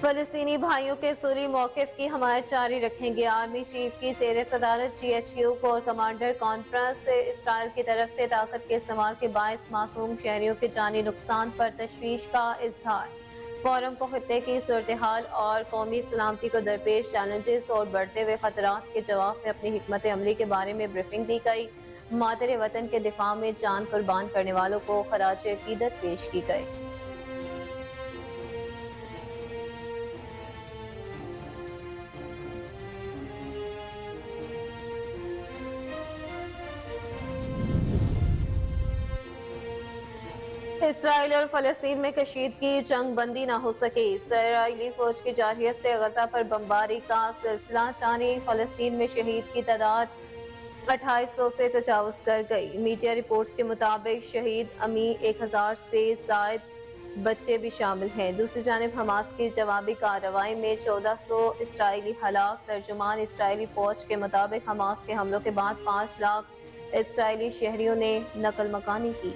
فلسطینی بھائیوں کے اصولی موقف کی حمایت جاری رکھیں گے۔ آرمی چیف کی زیر صدارت GHQ کور کمانڈر کانفرنس سے اسرائیل کی طرف سے طاقت کے استعمال کے باعث معصوم شہریوں کے جانی نقصان پر تشویش کا اظہار۔ فورم کو خطے کی صورتحال اور قومی سلامتی کو درپیش چیلنجز اور بڑھتے ہوئے خطرات کے جواب میں اپنی حکمت عملی کے بارے میں بریفنگ دی گئی۔ مادر وطن کے دفاع میں جان قربان کرنے والوں کو خراج عقیدت پیش کی گئی۔ اسرائیل اور فلسطین میں کشیدگی، جنگ بندی نہ ہو سکی۔ اسرائیلی فوج کی جارحیت سے غزہ پر بمباری کا سلسلہ جاری۔ فلسطین میں شہید کی تعداد 2800 سے تجاوز کر گئی۔ میڈیا رپورٹس کے مطابق شہید امی 1000 سے زائد بچے بھی شامل ہیں۔ دوسری جانب حماس کی جوابی کارروائی میں 1400 اسرائیلی ہلاک۔ ترجمان اسرائیلی فوج کے مطابق حماس کے حملوں کے بعد 5 لاکھ اسرائیلی شہریوں نے نقل مکانی کی۔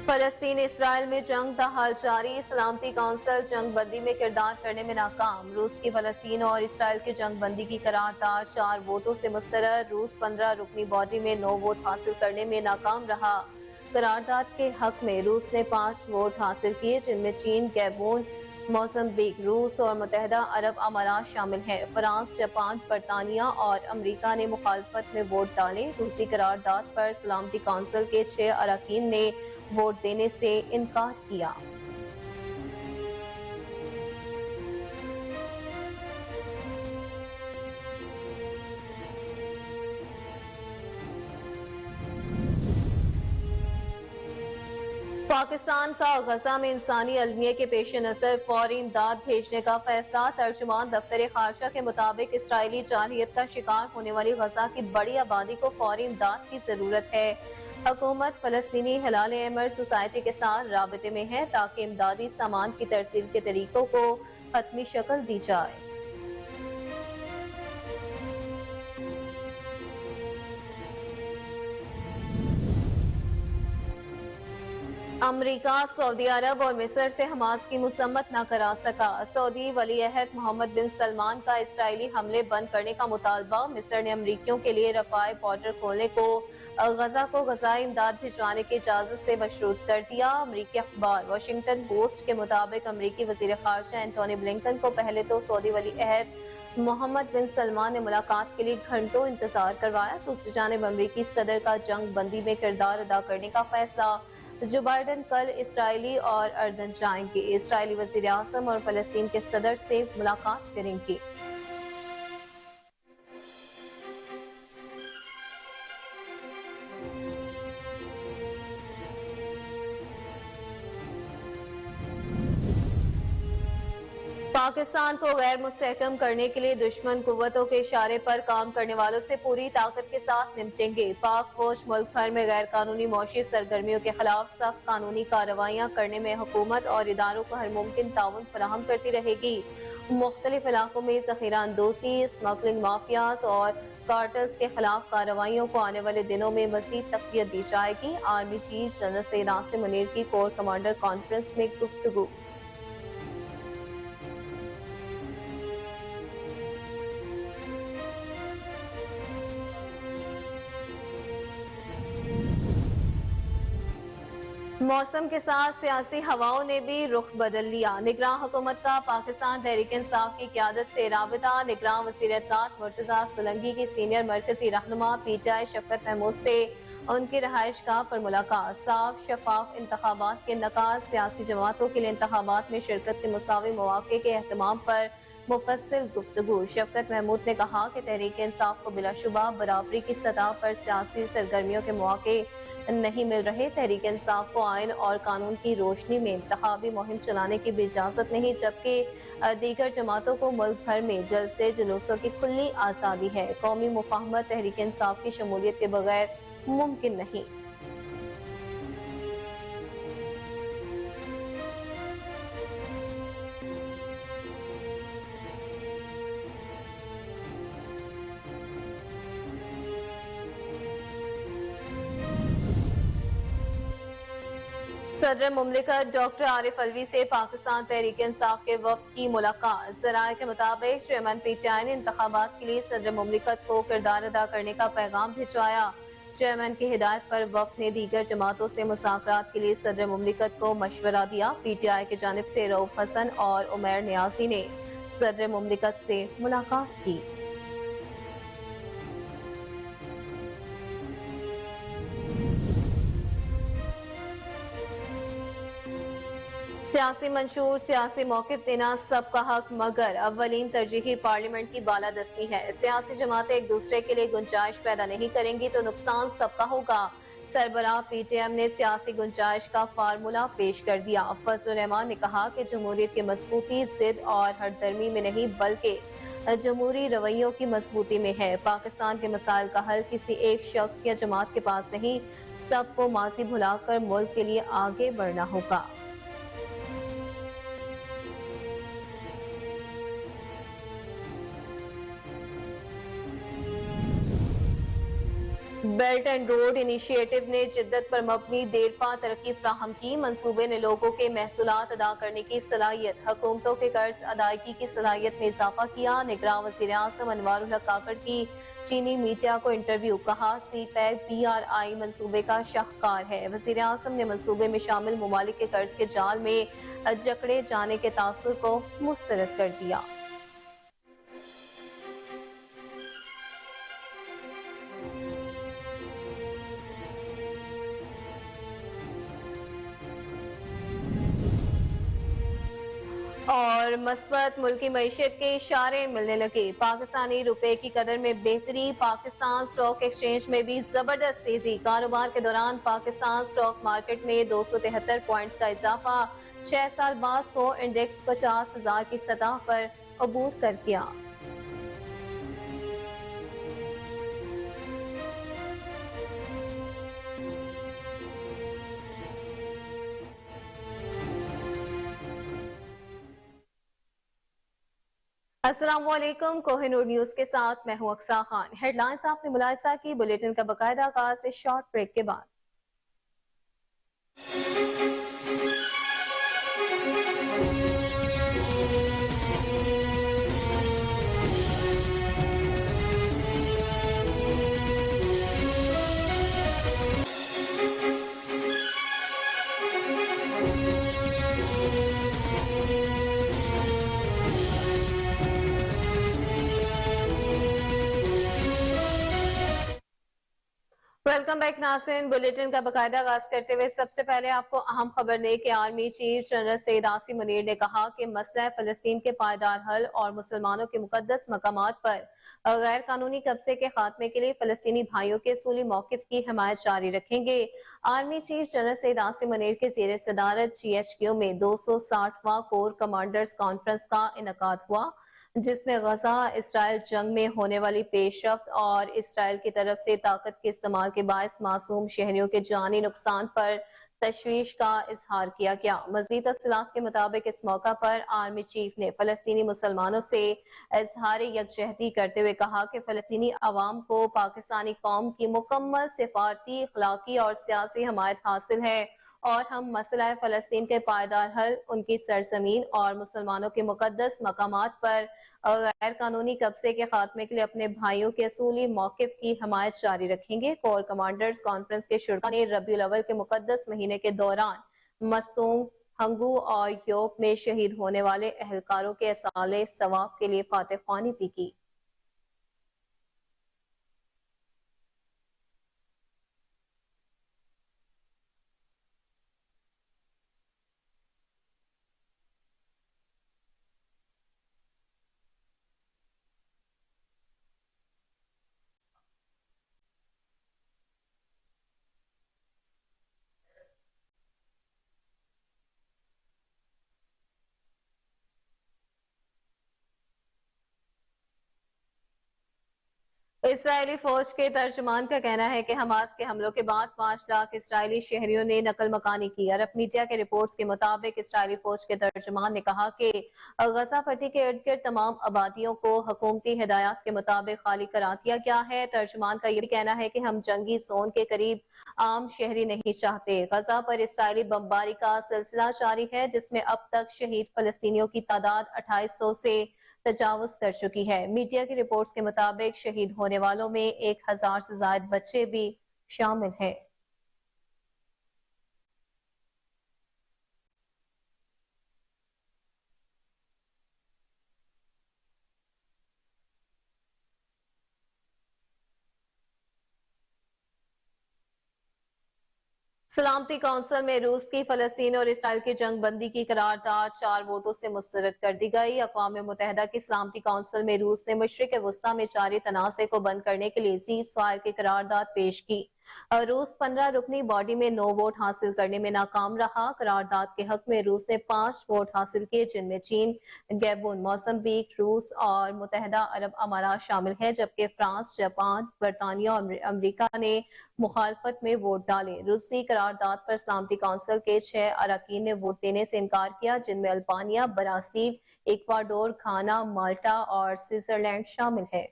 فلسطین اسرائیل میں جنگ تاحال جاری۔ سلامتی کونسل جنگ بندی میں کردار کرنے میں ناکام۔ روس کی فلسطین اور اسرائیل کی جنگ بندی کی قرارداد 4 ووٹوں سے مسترد۔ روس 15 رکنی باڈی میں 9 ووٹ حاصل کرنے میں ناکام رہا۔ قرارداد کے حق میں روس نے 5 ووٹ حاصل کیے، جن میں چین، گیبون، موزمبیق، روس اور متحدہ عرب امارات شامل ہیں۔ فرانس، جاپان، برطانیہ اور امریکہ نے مخالفت میں ووٹ ڈالے۔ روسی قرارداد پر سلامتی کونسل کے 6 اراکین نے ووٹ دینے سے انکار کیا۔ پاکستان کا غزہ میں انسانی المیہ کے پیش نظر فوری امداد بھیجنے کا فیصلہ۔ ترجمان دفتر خارجہ کے مطابق اسرائیلی جارحیت کا شکار ہونے والی غزہ کی بڑی آبادی کو فوری امداد کی ضرورت ہے۔ حکومت فلسطینی ہلال احمر سوسائٹی کے ساتھ رابطے میں ہے تاکہ امدادی سامان کی ترسیل کے طریقوں کو حتمی شکل دی جائے۔ امریکہ سعودی عرب اور مصر سے حماس کی مذمت نہ کرا سکا۔ سعودی ولی عہد محمد بن سلمان کا اسرائیلی حملے بند کرنے کا مطالبہ۔ مصر نے امریکیوں کے لیے رفح بارڈر کھولنے کو غزہ کو غذائی امداد بھجوانے کی اجازت سے مشروط کر دیا۔ امریکی اخبار واشنگٹن پوسٹ کے مطابق امریکی وزیر خارجہ اینٹونی بلنکن کو پہلے تو سعودی ولی عہد محمد بن سلمان نے ملاقات کے لیے گھنٹوں انتظار کروایا۔ دوسری جانب امریکی صدر کا جنگ بندی میں کردار ادا کرنے کا فیصلہ۔ جو بائیڈن کل اسرائیلی اور اردن جائیں گے۔ اسرائیلی وزیر اعظم اور فلسطین کے صدر سے ملاقات کریں گے۔ پاکستان کو غیر مستحکم کرنے کے لیے دشمن قوتوں کے اشارے پر کام کرنے والوں سے پوری طاقت کے ساتھ نمٹیں گے۔ پاک فوج ملک بھر میں غیر قانونی معاشی سرگرمیوں کے خلاف سخت قانونی کارروائیاں کرنے میں حکومت اور اداروں کو ہر ممکن تعاون فراہم کرتی رہے گی۔ مختلف علاقوں میں ذخیرہ اندوزی، اسمگلنگ مافیاز اور کارٹلز کے خلاف کارروائیوں کو آنے والے دنوں میں مزید تقویت دی جائے گی۔ Army chief general Syed Asim Munir کی کور کمانڈر کانفرنس میں گفتگو۔ موسم کے ساتھ سیاسی ہواؤں نے بھی رخ بدل لیا۔ نگراں حکومت کا پاکستان تحریک انصاف کی قیادت سے رابطہ۔ نگراں وزیر اطلاعات مرتضیٰ سولنگی کی سینئر مرکزی رہنما PTI شفقت محمود سے ان کی رہائش گاہ پر ملاقات۔ صاف شفاف انتخابات کے انعقاد، سیاسی جماعتوں کے لیے انتخابات میں شرکت کے مساوی مواقع کے اہتمام پر مفصل گفتگو۔ شفقت محمود نے کہا کہ تحریک انصاف کو بلا شبہ برابری کی سطح پر سیاسی سرگرمیوں کے مواقع نہیں مل رہے۔ تحریک انصاف کو آئین اور قانون کی روشنی میں انتخابی مہم چلانے کی بھی اجازت نہیں، جبکہ دیگر جماعتوں کو ملک بھر میں جلسے جلوسوں کی کھلی آزادی ہے۔ قومی مفاہمت تحریک انصاف کی شمولیت کے بغیر ممکن نہیں۔ सदर मुमलिकत डॉक्टर आरिफ अलवी से पाकिस्तान तहरीक इंसाफ के वफ्द की मुलाकात। ज़राए के मुताबिक चेयरमैन पीटीआई ने इंतखाबात के लिए सदर मुमलिकत को किरदार अदा करने का पैगाम भिजवाया। चेयरमैन की हिदायत पर वफ्द ने दीगर जमातों से मुसाफरात के लिए सदर मुमलिकत को मशवरा दिया। पीटीआई की जानिब से रऊफ हसन और उमैर नियाजी ने सदर मुमलिकत से मुलाकात की। सियासी मंशूर सियासी मौक़िफ़ देना सबका हक मगर अव्वलीन तरजीही पार्लियामेंट की बालादस्ती है। सियासी जमातें एक दूसरे के लिए गुंजाइश पैदा नहीं करेंगी तो नुकसान सबका होगा। सरबराह पीटीएम ने सियासी गुंजाइश का फार्मूला पेश कर दिया। फजलुर रहमान ने कहा कि जमहूरियत की मजबूती जिद और हरदर्मी में नहीं बल्कि जमहूरी रवैयों की मजबूती में है। पाकिस्तान के मसाइल का हल किसी एक शख्स या जमात के पास नहीं, सबको माजी भुलाकर मुल्क के लिए आगे बढ़ना होगा। बेल्ट एंड रोड इनिशिएटिव ने जिद्दत पर मबनी देरपा तरक्की फ्राहम की। मंसूबे ने लोगों के महसूलात अदा करने की सलाहियत, हुकूमतों के कर्ज अदायगी की सलाहियत में इजाफा किया। निगरान वज़ीर आज़म अनवारुल हक काकड़ की चीनी मीडिया को इंटरव्यू, कहा सी पैक BRI मंसूबे का शाहकार है। वज़ीर आज़म ने मंसूबे में शामिल ममालिक के कर्ज के जाल में जकड़े जाने के तासुर को मुस्तरद कर दिया। और मस्बत मुल्की मईशत के इशारे मिलने लगे। पाकिस्तानी रुपए की कदर में बेहतरी, पाकिस्तान स्टॉक एक्सचेंज में भी जबरदस्त तेजी। कारोबार के दौरान पाकिस्तान स्टॉक मार्केट में 273 पॉइंट्स का इजाफा। 6 साल बाद 100 इंडेक्स 50,000 की सतह पर अबूर कर गया। अस्सलाम वालेकुम, कोहिनूर न्यूज के साथ मैं हूं अक्सा खान। हेडलाइंस आपने मुलाहिजा की, बुलेटिन का बकायदा आगाज इस शॉर्ट ब्रेक के बाद। वेलकम बैक नाज़रीन, बुलेटिन का बकायदा आगाज करते हुए सबसे पहले आपको अहम खबर दे कि army chief general Syed Asim Munir ने कहा कि मसला फलस्तीन के पायदार हल और मुसलमानों के मुकद्दस मकामात पर गैर कानूनी कब्जे के खात्मे के लिए फलस्तीनी भाइयों के असूली मौकिफ की हिमायत जारी रखेंगे। Army chief general Syed Asim Munir के ज़ेर सदारत GHQ में 260वां कोर कमांडर्स कॉन्फ्रेंस का इनकाद हुआ, जिसमें गजा इसराइल जंग में होने वाली पेशरफ्त और इसराइल की तरफ से ताकत के इस्तेमाल के बायस मासूम शहरियों के जानी नुकसान पर तशवीश का इजहार किया गया। मजीद तफसीलात के मुताबिक इस मौका पर आर्मी चीफ ने फलस्तीनी मुसलमानों से इजहार यकजहती करते हुए कहा कि फलस्तीनी अवाम को पाकिस्तानी कौम की मुकम्मल सिफारती, अखलाकी और सियासी हमायत हासिल है और हम मसला फलस्तीन के पायदार हल, उनकी सरजमीन और मुसलमानों के मुकद्दस मकामात पर गैर कानूनी कब्जे के खात्मे के लिए अपने भाइयों के असूली मौकिफ की हिमायत जारी रखेंगे। कोर कमांडर्स कॉन्फ्रेंस के शुरा ने रबीउल अव्वल के मुकद्दस महीने के दौरान मस्तूम, हंगू और योब में शहीद होने वाले अहलकारों के असाले सवाब के लिए फातिह ख्वानी भी की। اسرائیلی فوج کے ترجمان کا کہنا ہے کہ حماس کے حملوں کے بعد 5 لاکھ اسرائیلی شہریوں نے نقل مکانی کی۔ عرب میڈیا کے رپورٹس کے مطابق اسرائیلی فوج کے ترجمان نے کہا کہ غزہ پٹی کے ارد گرد تمام آبادیوں کو حکومتی ہدایات کے مطابق خالی کرا دیا گیا ہے۔ ترجمان کا یہ بھی کہنا ہے کہ ہم جنگی زون کے قریب عام شہری نہیں چاہتے۔ غزہ پر اسرائیلی بمباری کا سلسلہ جاری ہے، جس میں اب تک شہید فلسطینیوں کی تعداد 2800 سے تجاوز کر چکی ہے۔ میڈیا کی رپورٹس کے مطابق شہید ہونے والوں میں 1000 سے زائد بچے بھی شامل ہیں۔ سلامتی کونسل میں روس کی فلسطین اور اسرائیل کی جنگ بندی کی قرارداد 4 ووٹوں سے مسترد کر دی گئی۔ اقوام متحدہ کی سلامتی کونسل میں روس نے مشرق وسطی میں جاری تنازع کو بند کرنے کے لیے سیز فائر کی قرارداد پیش کی۔ روس 15 رکنی باڈی میں 9 ووٹ حاصل کرنے میں ناکام رہا۔ قرارداد کے حق میں روس نے 5 ووٹ حاصل کیے، جن میں چین، گیبون، موزمبیق، روس اور متحدہ عرب امارات شامل ہیں، جبکہ فرانس، جاپان، برطانیہ اور امریکہ نے مخالفت میں ووٹ ڈالے۔ روسی قرارداد پر سلامتی کونسل کے 6 اراکین نے ووٹ دینے سے انکار کیا، جن میں البانیہ، برازیل، ایکواڈور، گھانا، مالٹا اور سوئٹزرلینڈ شامل ہے۔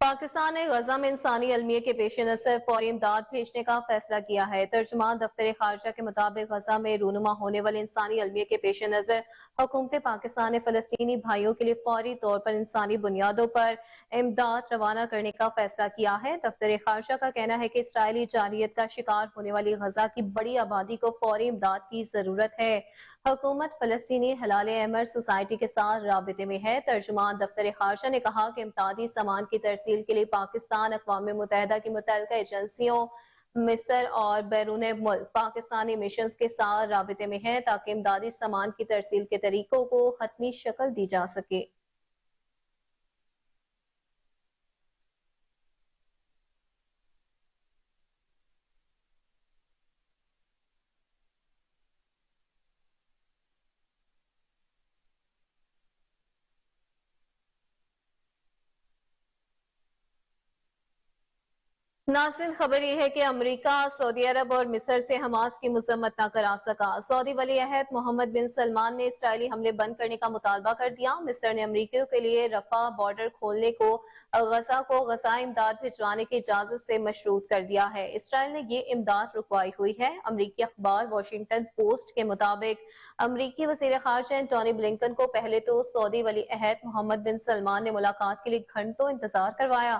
پاکستان نے غزہ میں انسانی المیہ کے پیش نظر فوری امداد بھیجنے کا فیصلہ کیا ہے۔ ترجمان دفتر خارجہ کے مطابق غزہ میں رونما ہونے والے انسانی المیہ کے پیش نظر حکومت پاکستان نے فلسطینی بھائیوں کے لیے فوری طور پر انسانی بنیادوں پر امداد روانہ کرنے کا فیصلہ کیا ہے۔ دفتر خارجہ کا کہنا ہے کہ اسرائیلی جارحیت کا شکار ہونے والی غزہ کی بڑی آبادی کو فوری امداد کی ضرورت ہے۔ حکومت فلسطینی ہلال احمر سوسائٹی کے ساتھ رابطے میں ہے۔ ترجمان دفتر خارجہ نے کہا کہ امدادی سامان کی ترسیل کے لیے پاکستان اقوام متحدہ کی متعلقہ ایجنسیوں، مصر اور بیرون ملک پاکستانی مشنز کے ساتھ رابطے میں ہے، تاکہ امدادی سامان کی ترسیل کے طریقوں کو حتمی شکل دی جا سکے۔ ناظرین، خبر یہ ہے کہ امریکہ سعودی عرب اور مصر سے حماس کی مذمت نہ کرا سکا۔ سعودی ولی عہد محمد بن سلمان نے اسرائیلی حملے بند کرنے کا مطالبہ کر دیا۔ مصر نے امریکیوں کے لیے رفح بارڈر کھولنے کو غزہ امداد بھجوانے کی اجازت سے مشروط کر دیا ہے۔ اسرائیل نے یہ امداد رکوائی ہوئی ہے۔ امریکی اخبار واشنگٹن پوسٹ کے مطابق امریکی وزیر خارجہ انٹونی بلنکن کو پہلے تو سعودی ولی عہد محمد بن سلمان نے ملاقات کے لیے گھنٹوں انتظار کروایا۔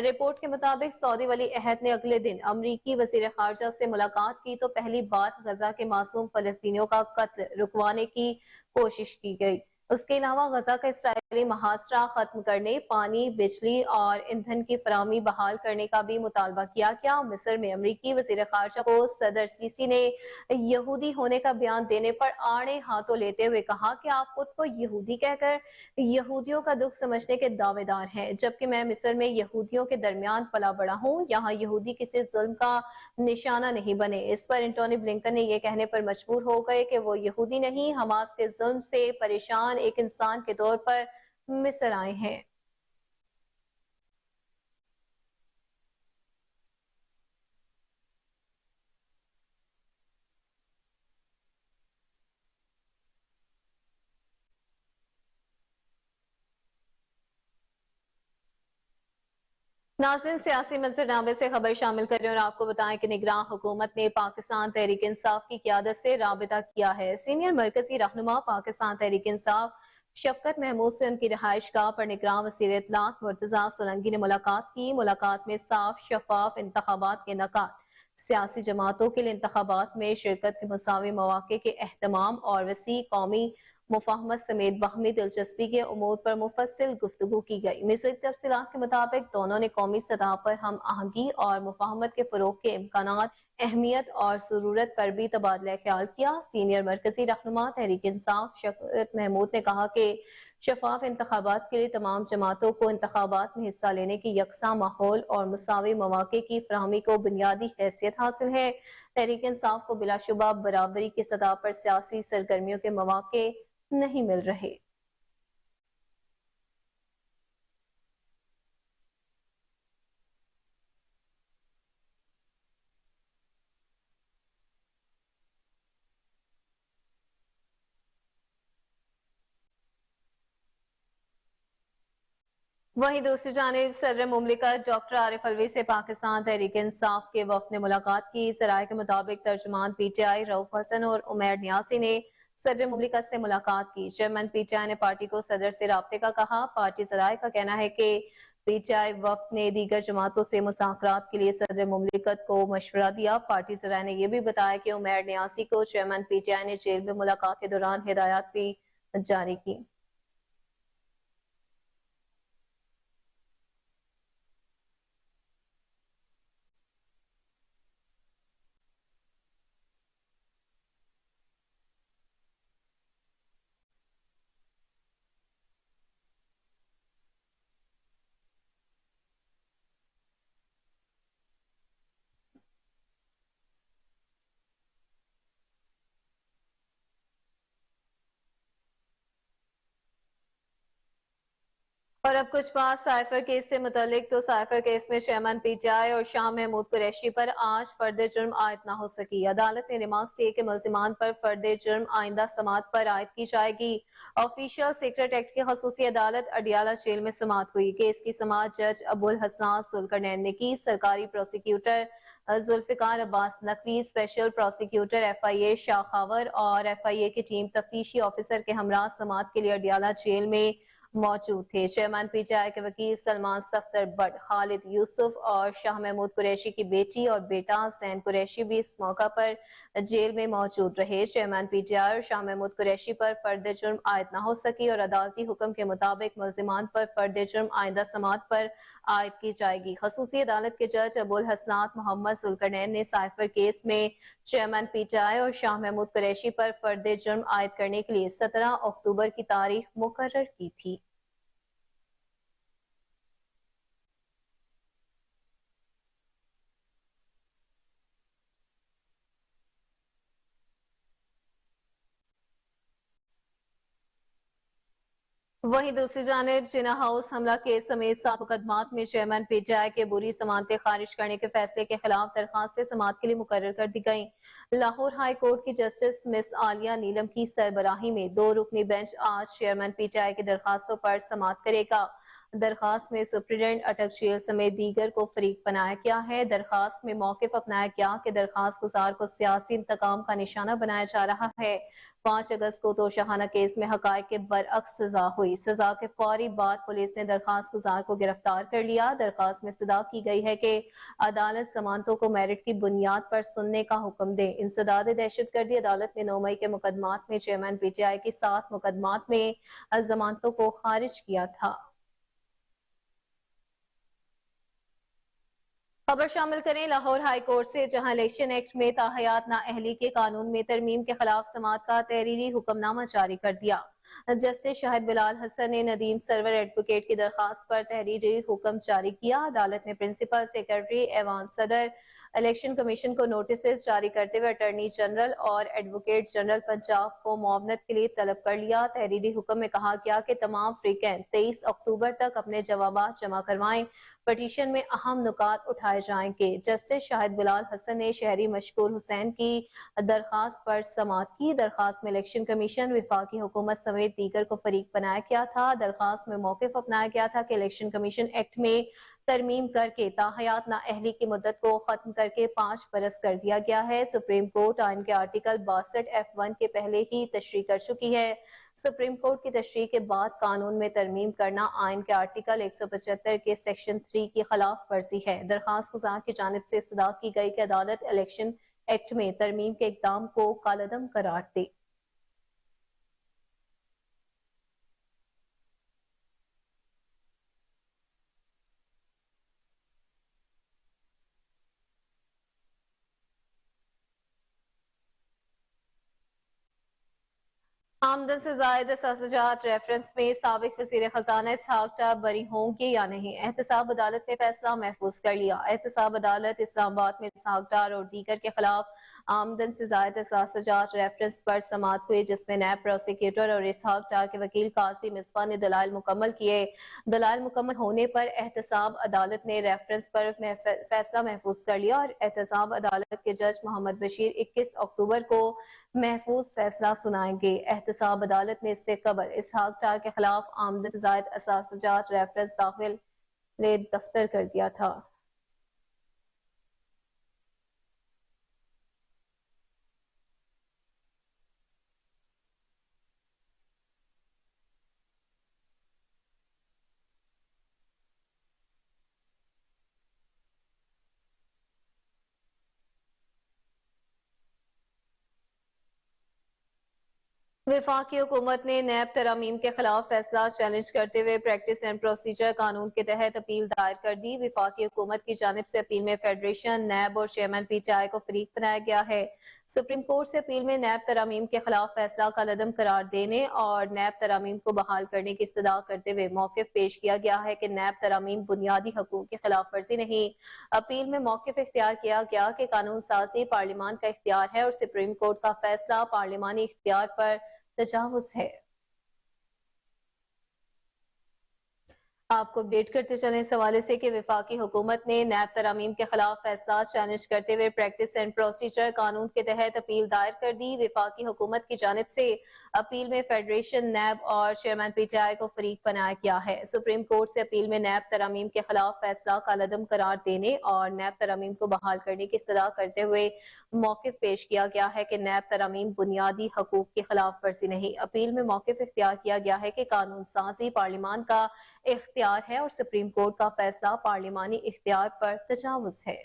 رپورٹ کے مطابق سعودی ولی عہد نے اگلے دن امریکی وزیر خارجہ سے ملاقات کی تو پہلی بات غزہ کے معصوم فلسطینیوں کا قتل رکوانے کی کوشش کی گئی۔ اس کے علاوہ غزہ کا اسرائیلی محاصرہ ختم کرنے، پانی، بجلی اور ایندھن کی فراہمی بحال کرنے کا بھی مطالبہ کیا گیا۔ مصر میں امریکی وزیر خارجہ کو صدر سیسی نے یہودی ہونے کا بیان دینے پر آڑے ہاتھوں لیتے ہوئے کہا کہ آپ خود کو یہودی کہہ کر یہودیوں کا دکھ سمجھنے کے دعوے دار ہیں، جبکہ میں مصر میں یہودیوں کے درمیان پلا بڑا ہوں، یہاں یہودی کسی ظلم کا نشانہ نہیں بنے۔ اس پر انٹونی بلنکن نے یہ کہنے پر مجبور ہو گئے کہ وہ یہودی نہیں، حماس کے ظلم سے پریشان ایک انسان کے طور پر مصر آئے ہیں۔ ناظرین، سیاسی منظرنامے سے خبر شامل کر رہے ہیں اور آپ کو بتائیں کہ نگراں حکومت نے پاکستان تحریک انصاف کی قیادت سے رابطہ کیا ہے۔ سینئر مرکزی رہنما پاکستان تحریک انصاف شفقت محمود سے ان کی رہائش گاہ پر نگراں وزیر اطلاعات مرتضیٰ سولنگی نے ملاقات کی۔ ملاقات میں صاف شفاف انتخابات کے انعقاد، سیاسی جماعتوں کے لیے انتخابات میں شرکت کے مساوی مواقع کے اہتمام اور وسیع قومی مفاہمت سمیت باہمی دلچسپی کے امور پر مفصل گفتگو کی گئی۔ مزید تفصیلات کے مطابق دونوں نے قومی سطح پر ہم آہنگی اور مفاہمت کے فروغ کے امکانات، اہمیت اور ضرورت پر بھی تبادلہ خیال کیا۔ سینئر مرکزی رہنما تحریک انصاف شفقت محمود نے کہا کہ شفاف انتخابات کے لیے تمام جماعتوں کو انتخابات میں حصہ لینے کی یکساں ماحول اور مساوی مواقع کی فراہمی کو بنیادی حیثیت حاصل ہے۔ تحریک انصاف کو بلا شبہ برابری کی سطح پر سیاسی سرگرمیوں کے مواقع نہیں مل رہے۔ وہیں دوسری جانب صدر مملکت ڈاکٹر عارف الوی سے پاکستان تحریک انصاف کے وفد نے ملاقات کی۔ ذرائع کے مطابق ترجمان پی ٹی آئی رؤف حسن اور عمیر نیازی نے صدر مملکت سے ملاقات کی۔ چیئرمین پی ٹی آئی نے پارٹی کو صدر سے رابطے کا کہا۔ پارٹی ذرائع کا کہنا ہے کہ پی ٹی آئی وفد نے دیگر جماعتوں سے مذاکرات کے لیے صدر مملکت کو مشورہ دیا۔ پارٹی ذرائع نے یہ بھی بتایا کہ عمیر نیازی کو چیئرمین پی ٹی آئی نے جیل میں ملاقات کے دوران ہدایات بھی جاری کی۔ اور اب کچھ بات سائفر کیس سے متعلق تو سائفر کیس میں چیئرمین پی ٹی آئی اور شاہ محمود قریشی پر آج فرد جرم عائد نہ ہو سکی۔ عدالت نے ریمارکس دیے کہ ملزمان پر فرد جرم آئندہ سماعت پر عائد کی جائے گی۔ آفیشل سیکرٹ ایکٹ کی خصوصی عدالت اڈیالہ جیل میں سماعت ہوئی۔ کیس کی سماعت جج ابوالحسنات ذوالقرنین نے کی۔ سرکاری prosecutor Zulfiqar Abbas Naqvi, special prosecutor F آئی اے شاہ خاور اور ایف آئی اے کی ٹیم تفتیشی آفیسر کے ہمراہ سماعت کے لیے اڈیالہ جیل میں موجود تھے۔ چیئرمین پی ٹی آئی کے وکیل سلمان صفدر بٹ، خالد یوسف اور شاہ محمود قریشی کی بیٹی اور بیٹا حسین قریشی بھی اس موقع پر جیل میں موجود رہے۔ چیئرمین پی ٹی آئی اور شاہ محمود قریشی پر فرد جرم عائد نہ ہو سکی اور عدالتی حکم کے مطابق ملزمان پر فرد جرم آئندہ سماعت پر عائد کی جائے گی۔ خصوصی عدالت کے جج ابوالحسنات محمد ذوالقرنین نے سائفر کیس میں چیئرمین پی ٹی آئی اور شاہ محمود قریشی پر فرد جرم عائد کرنے کے لیے 17 اکتوبر کی تاریخ مقرر کی تھی۔ وہیں دوسری جانب جناح ہاؤس حملہ کیس سمیت 7 مقدمات میں چیئرمین پی ٹی آئی کے بری ضمانتیں خارج کرنے کے فیصلے کے خلاف درخواستیں سماعت کے لیے مقرر کر دی گئیں۔ لاہور ہائی کورٹ کی جسٹس مس عالیہ نیلم کی سربراہی میں 2 رکنی بینچ آج چیئرمین پی ٹی آئی کی درخواستوں پر سماعت کرے گا۔ درخواست میں سپرنٹنڈنٹ اٹک جیل سمیت دیگر کو فریق بنایا گیا ہے۔ درخواست میں موقف اپنایا گیا کہ درخواست گزار کو سیاسی انتقام کا نشانہ بنایا جا رہا ہے۔ 5 اگست کو توشہانہ کیس میں حقائق کے برعکس سزا ہوئی۔ سزا کے فوری بعد پولیس نے درخواست گزار کو گرفتار کر لیا۔ درخواست میں استدعا کی گئی ہے کہ عدالت ضمانتوں کو میرٹ کی بنیاد پر سننے کا حکم دے۔ انسداد دہشت گردی عدالت نے 9 مئی کے مقدمات میں چیئرمین پی ٹی آئی کی 7 مقدمات میں ضمانتوں کو خارج کیا تھا۔ خبر شامل کریں لاہور ہائی کورٹ سے، جہاں الیکشن ایکٹ میں تاحیات نااہلی کے قانون میں ترمیم کے خلاف سماعت کا تحریری حکم نامہ جاری کر دیا۔ جسٹس شاہد بلال حسن نے ندیم سرور ایڈوکیٹ کی درخواست پر تحریری حکم جاری کیا۔ عدالت نے پرنسپل سیکرٹری ایوان صدر الیکشن کمیشن کو نوٹسز جاری کرتے ہوئے اٹارنی جنرل اور ایڈوکیٹ جنرل پنجاب کو معاونت کے لیے طلب کر لیا۔ تحریری حکم میں کہا گیا کہ تمام فریقین 23 اکتوبر تک اپنے جوابات جمع کروائیں۔ پٹیشن میں اہم نکات اٹھائے جائیں گے۔ جسٹس شاہد بلال حسن نے شہری مشکور حسین کی درخواست پر سماعت کی۔ درخواست میں الیکشن کمیشن، وفاقی حکومت سمیت دیگر کو فریق بنایا گیا تھا۔ درخواست میں موقف اپنایا گیا تھا کہ الیکشن کمیشن ایکٹ میں ترمیم کر کے تاحیات نااہلی کی مدت کو ختم کر کے 5 برس کر دیا گیا ہے۔ سپریم کورٹ آئین کے آرٹیکل 62F1 کے پہلے ہی تشریح کر چکی ہے۔ سپریم کورٹ کی تشریح کے بعد قانون میں ترمیم کرنا آئین کے آرٹیکل 175 کے سیکشن 3 کی خلاف ورزی ہے۔ درخواست گزار کی جانب سے استدعا کی گئی کہ عدالت الیکشن ایکٹ میں ترمیم کے اقدام کو کالعدم قرار دے۔ आमदन से जायद साजात रेफरेंस में साबिक वजीर खजाना इसहाक डार बरी होंगे या नहीं, एहतसाब अदालत ने फैसला महफूज कर लिया। एहतसाब अदालत इस्लामाबाद में इसहाक डार और दीगर के खिलाफ आमदन से जायद साजात रेफरेंस पर समात हुए, जिसमें नैब प्रोसिक्यूटर और इसहाक डार के वकील कासिम मिसबा ने दलाल मुकम्मल किए। दलाल मुकम्मल होने पर एहतसाब अदालत ने रेफरेंस पर फैसला महफूज कर लिया और एहतसाब अदालत के जज मोहम्मद बशीर 21 अक्टूबर को महफूज फैसला सुनाएंगे। एहतसाब अदालत ने इससे कबल इसहाक डार के खिलाफ आमदन से जायद असाजात रेफरेंस दाखिल दफ्तर कर दिया था। वफाकी हुकूमत ने नैब तरामीम के खिलाफ फैसला चैलेंज करते हुए प्रैक्टिस एंड प्रोसीजर कानून के तहत अपील दायर कर दी। वफाकी हुकूमत की जानिब से अपील में फेडरेशन, नैब और चेयरमैन पीटीआई को फरीक बनाया गया है। सुप्रीम कोर्ट से अपील में नैब तरामीम के खिलाफ फैसला कलअदम करार देने और नैब तरामीम को बहाल करने की इस्तदा करते हुए मौकिफ पेश किया गया है कि नैब तरामीम बुनियादी हकूक की खिलाफ वर्जी नहीं। अपील में मौकिफ इख्तियार किया गया कि कानून साजी पार्लियामान का इख्तियार है और सुप्रीम कोर्ट का फैसला पार्लियामानी इख्तियार पर तजावुज है। आपको अपडेट करते चले इस हवाले से कि वफाकी हुकूमत ने नैब तरामीम के खिलाफ फैसला चैलेंज करते हुए प्रैक्टिस एंड प्रोसीजर कानून के तहत अपील दायर कर दी। वफाकी हुकूमत की जानिब से अपील में फेडरेशन, नैब और चेयरमैन पीटीआई को फरीक बनाया गया है। सुप्रीम कोर्ट से अपील में नैब तरामीम के खिलाफ फैसला कलअदम करार देने और नैब तरामीम को बहाल करने की इस्तदा करते हुए मौकिफ पेश किया गया है कि नैब तरामीम बुनियादी हकूक की खिलाफ वर्जी नहीं। अपील में मौकिफ इख्तियार किया गया है कि कानून साजी पार्लियामान का इख्तियार है और सुप्रीम कोर्ट का फैसला पार्लियामानी इख्तियार पर तजावुज है।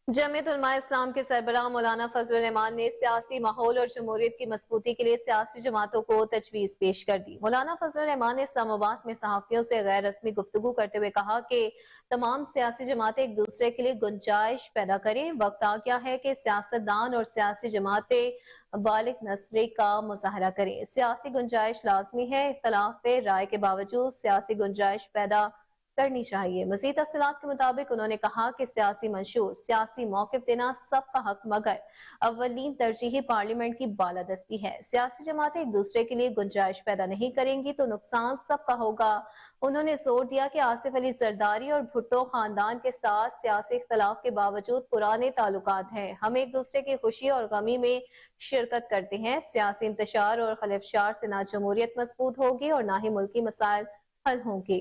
जमीयत उलमा इस्लाम के सरबराह मौलाना फजल रहमान ने सियासी माहौल और जमहूरियत की मजबूती के लिए सियासी जमातों को तजवीज पेश कर दी। मौलाना फजल रहमान ने इस्लामाबाद में सहाफियों से गैर रस्मी गुफ्तगू करते हुए कहा कि तमाम सियासी जमातें एक दूसरे के लिए गुंजाइश पैदा करें। वक्त आ गया है कि सियासतदान और सियासी जमातें बालिग नस्री का मुजाहरा करें। सियासी गुंजाइश लाजमी है, इख्तलाफ पे राय के बावजूद सियासी गुंजाइश पैदा करनी चाहिए। मजीद तफसीलात के मुताबिक उन्होंने कहा कि सियासी मंशूर, सियासी मौकिफ देना सबका हक, मगर अव्वलीन तरजीही पार्लियामेंट की बालादस्ती है। सियासी जमातें एक दूसरे के लिए गुंजाइश पैदा नहीं करेंगी तो नुकसान सबका होगा। उन्होंने जोर दिया कि आसिफ अली जरदारी और भुट्टो खानदान के साथ सियासी इख्तलाफ के बावजूद पुराने ताल्लुकात हैं। हम एक दूसरे की खुशी और गमी में शिरकत करते हैं। सियासी इंतशार और खलिफशार से ना जमहूरियत मजबूत होगी और ना ही मुल्की मसाइल हल होंगे।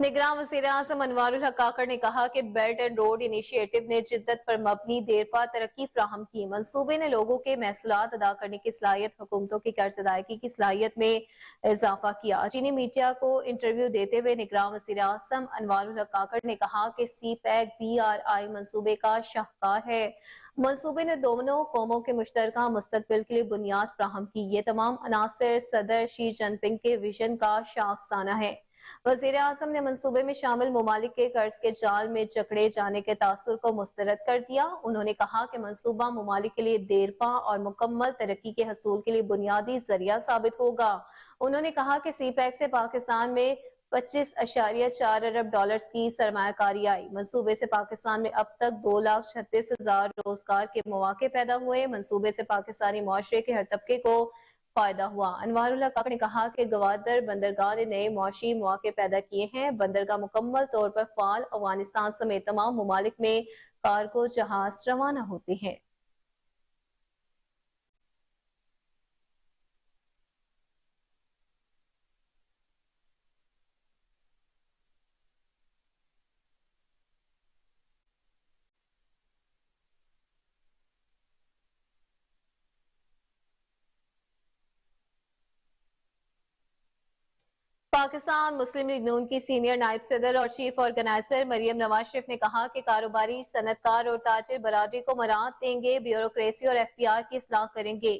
निगरान वज़ीर आज़म अनवारुल हक काकड़ ने कहा कि बेल्ट एंड रोड इनिशिएटिव ने जिद्दत पर मबनी देरपा तरक्की फ्राहम की। मंसूबे ने लोगों के महसूलात अदा करने की सलाहियत, हुकूमतों की कर्ज अदायगी की सलाहियत में इजाफा किया। चीनी मीडिया को इंटरव्यू देते हुए निगरान वज़ीर आज़म अनवारुल हक काकड़ ने कहा कि सी पैक BRI मंसूबे का शाहकार है। मंसूबे ने दोनों कौमों के मुश्तरका मुस्तकबिल के लिए बुनियाद फ्राहम की। ये तमाम अनासर सदर शी जिनपिंग के विजन का शाखसाना है। वजीर आजम ने मंसूबे में शामिल ममालिक के कर्ज के जाल में जकड़े जाने के तासुर को मुस्तरद कर दिया। उन्होंने कहा कि मंसूबा ममालिक के लिए देरपा और मुकम्मल तरक्की के हसूल के लिए बुनियादी जरिया साबित होगा। उन्होंने कहा कि सी पैक से पाकिस्तान में 25.4 अरब डॉलर्स की सरमायाकारी आई। मंसूबे से पाकिस्तान में अब तक 2,36,000 रोजगार के मौके पैदा हुए। मंसूबे से पाकिस्तानी मुआशरे के हर तबके को फायदा हुआ। अनवारुल हक ने कहा कि गवादर बंदरगाह ने नए मुआशी मौके पैदा किए हैं। बंदरगाह मुकम्मल तौर पर फाल, अफगानिस्तान समेत तमाम ममालिक में कार्गो जहाज रवाना होते हैं। पाकिस्तान मुस्लिम लीग नून की सीनियर नायब सदर और चीफ ऑर्गेनाइजर मरियम नवाज शरीफ ने कहा कि कारोबारी, सनतकार और ताजिर बरादरी को मराहत देंगे, ब्यूरोक्रेसी और FPR की इस्लाह करेंगे।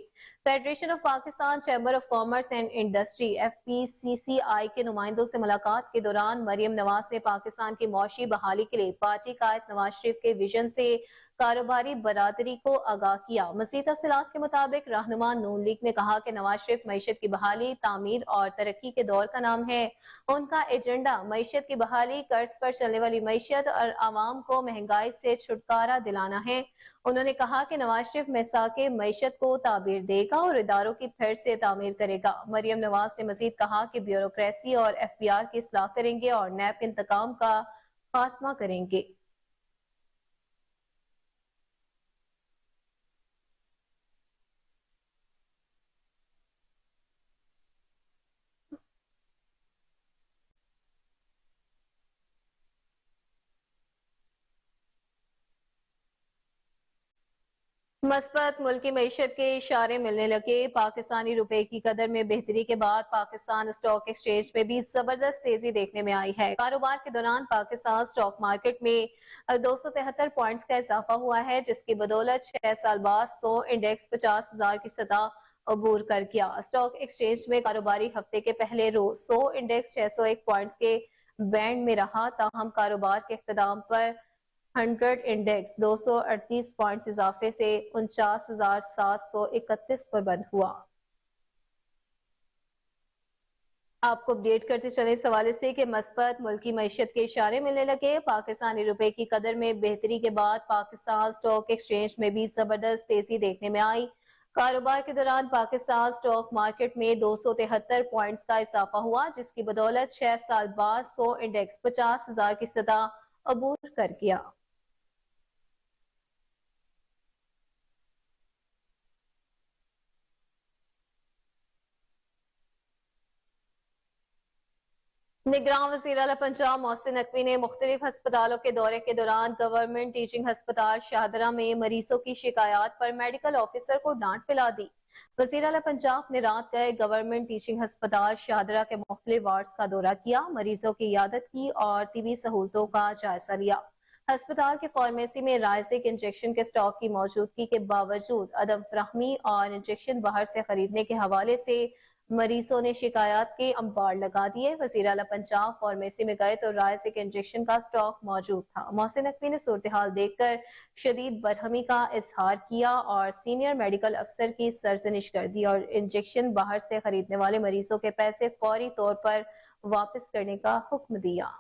Federation of Pakistan chamber of commerce and industry FPCCI के नुमाइंदों से मुलाकात के दौरान मरियम नवाज ने पाकिस्तान की मौशी बहाली के लिए पार्टी कायद नवाज शरीफ के विजन से कारोबारी बरादरी को आगाह किया। मज़ीद तफसीलात के मुताबिक रहनुमा नून लीग ने कहा कि नवाज शरीफ मईशत की बहाली, तामीर और तरक्की के दौर का नाम है। उनका एजेंडा मईशत की बहाली, कर्ज पर चलने वाली मईशत और आवाम को महंगाई से छुटकारा दिलाना है। उन्होंने कहा कि नवाज शरीफ मैसाके मईशत को ताबीर देगा और इदारों की फिर से तामीर करेगा। मरियम नवाज ने मजीद कहा कि ब्यूरोक्रेसी और FPR की इस्लाह करेंगे और नैब के इंतकाम का खात्मा करेंगे। मस्बत मुल्की मईशत के इशारे मिलने लगे। पाकिस्तानी रुपए की कदर में बेहतरी के बाद पाकिस्तान स्टॉक एक्सचेंज में भी जबरदस्त तेजी देखने में आई है। कारोबार के दौरान पाकिस्तान स्टॉक मार्केट में 273 पॉइंट्स का इजाफा हुआ है, जिसकी बदौलत 6 साल बाद 100 इंडेक्स 50,000 की सतह अबूर कर गया। स्टॉक एक्सचेंज में कारोबारी हफ्ते के पहले रोज 100 इंडेक्स 601 पॉइंट्स के बैंड में रहा, ताहम कारोबार के इख्तिताम पर 100 इंडेक्स 238 पॉइंट्स इजाफे से 49,731 पर बंद हुआ। आपको अपडेट करते चले इस हवाले से कि मस्बत मुल्की मईशत के इशारे मिलने लगे। पाकिस्तानी रुपए की कदर में बेहतरी के बाद पाकिस्तान स्टॉक एक्सचेंज में भी जबरदस्त तेजी देखने में आई। कारोबार के दौरान पाकिस्तान स्टॉक मार्केट में 273 पॉइंट्स का इजाफा हुआ, जिसकी बदौलत 6 साल बाद 100 इंडेक्स 50,000 की सतह अबूर कर गया। निगरान वज़ीर आला पंजाब मोहसिन नकवी ने मुख्तलिफ अस्पतालों के दौरे के दौरान गवर्नमेंट टीचिंग अस्पताल शाहदरा में मरीजों की शिकायत पर मेडिकल ऑफिसर को डांट पिला दी। वज़ीर आला पंजाब ने रात गए गवर्नमेंट टीचिंग अस्पताल शाहदरा के मुख्तलिफ वार्ड्स का दौरा किया, मरीजों की इयादत की और तिबी सहूलतों का जायजा लिया। अस्पताल के फार्मेसी में राइजिक इंजेक्शन के स्टॉक की मौजूदगी के बावजूद अदम फराहमी और इंजेक्शन बाहर से खरीदने के हवाले से मरीजों ने शिकायत के अंबार लगा दिए। वज़ीर आला पंजाब फार्मेसी में गए तो राइजिक इंजेक्शन का स्टॉक मौजूद था। मोहसिन नकवी ने सूरत हाल देखकर शदीद बरहमी का इजहार किया और सीनियर मेडिकल अफसर की सरजनिश कर दी और इंजेक्शन बाहर से खरीदने वाले मरीजों के पैसे फौरी तौर पर वापस करने का हुक्म दिया।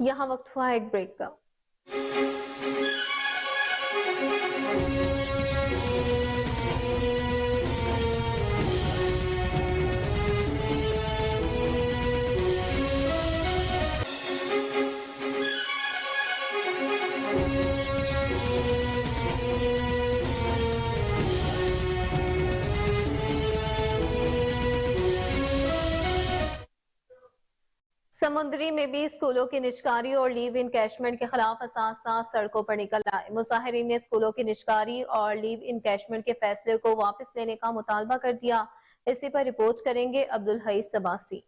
यहाँ वक्त हुआ एक ब्रेक का। समुद्री में भी स्कूलों की निजकारी और लीव इनकैशमेंट के खिलाफ साथ सड़कों पर निकल आए। मुजाहिरीन ने स्कूलों की निजकारी और लीव इनकैशमेंट के फैसले को वापस लेने का मुतालबा कर दिया। इसी पर रिपोर्ट करेंगे अब्दुल हई सबासी।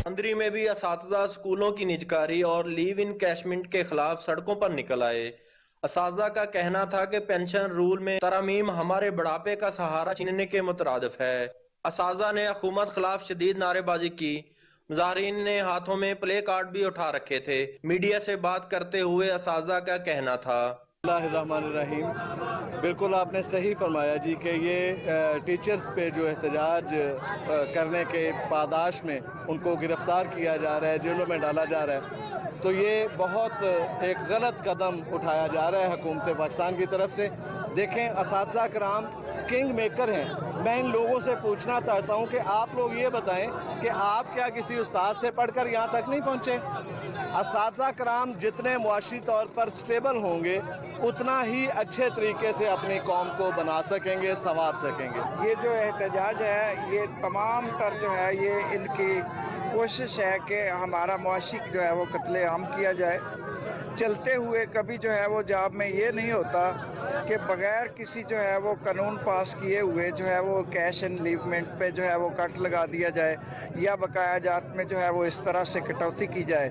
समुद्री में भी असातिज़ा स्कूलों की निजकारी और लीव इनकैशमेंट के खिलाफ सड़कों पर निकल आए। असातिज़ा का कहना था कि पेंशन रूल में तरमीम हमारे बुढ़ापे का सहारा छीनने के मुतरादिफ है। असातिज़ा ने हुकूमत खिलाफ शदीद नारेबाजी की। मुजाहिरीन ने हाथों में प्ले कार्ड भी उठा रखे थे। मीडिया से बात करते हुए असातिज़ा का कहना था, बिस्मिल्लाहिर्रहमानिर्रहीम। बिल्कुल आपने सही फरमाया जी कि ये टीचर्स पे जो एहतजाज करने के पादाश में उनको गिरफ्तार किया जा रहा है, जेलों में डाला जा रहा है, तो ये बहुत एक गलत कदम उठाया जा रहा है हुकूमत पाकिस्तान की तरफ से। دیکھیں اساتذہ کرام کنگ میکر ہیں. میں ان لوگوں سے پوچھنا چاہتا ہوں کہ آپ لوگ یہ بتائیں کہ آپ کیا کسی استاد سے پڑھ کر یہاں تک نہیں پہنچے؟ اساتذہ کرام جتنے معاشی طور پر سٹیبل ہوں گے اتنا ہی اچھے طریقے سے اپنی قوم کو بنا سکیں گے, سنوار سکیں گے. یہ جو احتجاج ہے یہ تمام تر جو ہے یہ ان کی کوشش ہے کہ ہمارا معاشی جو ہے وہ قتل عام کیا جائے. چلتے ہوئے کبھی جو ہے وہ جاب میں یہ نہیں ہوتا کہ بغیر کسی جو ہے وہ قانون پاس کیے ہوئے جو ہے وہ کیش اینڈ لیومنٹ پہ جو ہے وہ کٹ لگا دیا جائے یا بقایا جات میں جو ہے وہ اس طرح سے کٹوتی کی جائے.